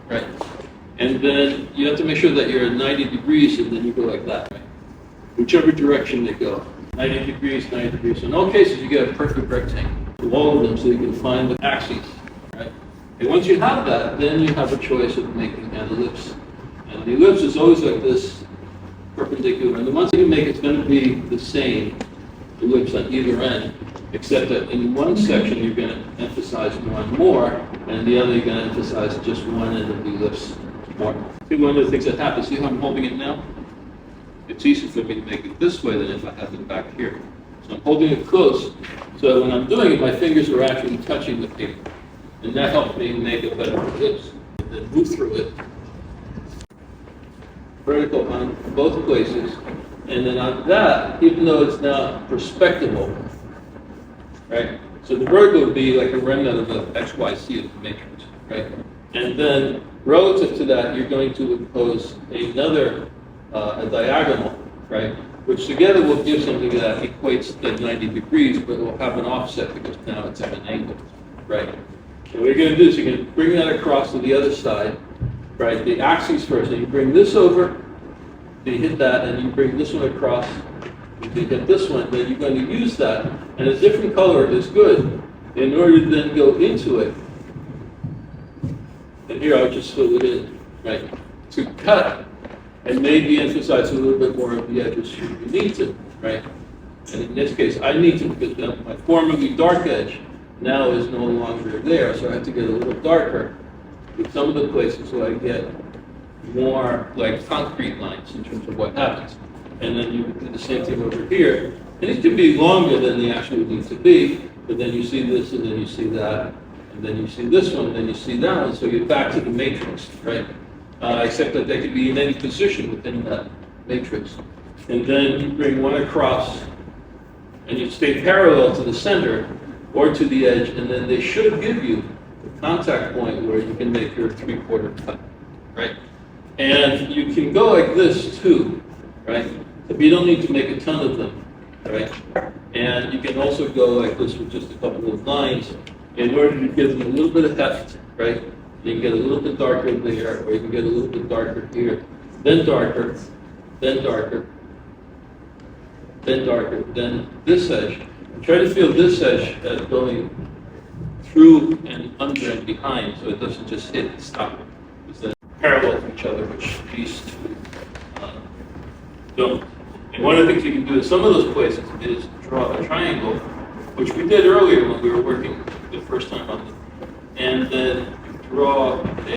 right? And then you have to make sure that you're at 90 degrees, and then you go like that, right? Whichever direction they go. 90 degrees, 90 degrees. So in all cases, you get a perfect rectangle with all of them, so you can find the axes, right? And once you have that, then you have a choice of making an ellipse. And the ellipse is always like this, perpendicular. And the ones that you make, it's going to be the same ellipse on either end, except that in one section you're going to emphasize one more, and in the other you're going to emphasize just one end of the ellipse more. See, one of the things that happens, see how I'm holding it now? It's easier for me to make it this way than if I have it back here. So I'm holding it close, so when I'm doing it, my fingers are actually touching the paper. And that helps me make a better ellipse. And then move through it. Vertical on both places. And then on that, even though it's now perspectival, right? So the vertical would be like a remnant of the XYZ of the matrix, right? And then relative to that, you're going to impose another a diagonal, right? Which together will give something that equates to 90 degrees, but it will have an offset because now it's at an angle, right? So what you're going to do is you're going to bring that across to the other side, right? The axes first, and you bring this over, you hit that, and you bring this one across, you hit this one, then you're going to use that, and a different color is good in order to then go into it. And here I'll just fill it in, right? To cut and maybe emphasize a little bit more of the edges if you need to, right? And in this case, I need to, because my formerly dark edge now is no longer there, so I have to get a little darker with some of the places so I get more like concrete lines in terms of what happens. And then you do the same thing over here. And it could be longer than they actually need to be, but then you see this, and then you see that, and then you see this one, and then you see that one, so you're back to the matrix, right? Except that they could be in any position within that matrix. And then you bring one across, and you stay parallel to the center or to the edge, and then they should give you the contact point where you can make your three-quarter cut, right? And you can go like this too, right? But you don't need to make a ton of them, right? And you can also go like this with just a couple of lines in order to give them a little bit of heft, right? You can get a little bit darker there, or you can get a little bit darker here, then darker, then darker, then darker, then this edge. Try to feel this edge as going through and under and behind, so it doesn't just hit and stop. Because they're parallel to each other, which these two don't. And one of the things you can do in some of those places is draw a triangle, which we did earlier when we were working the first time on it, and then draw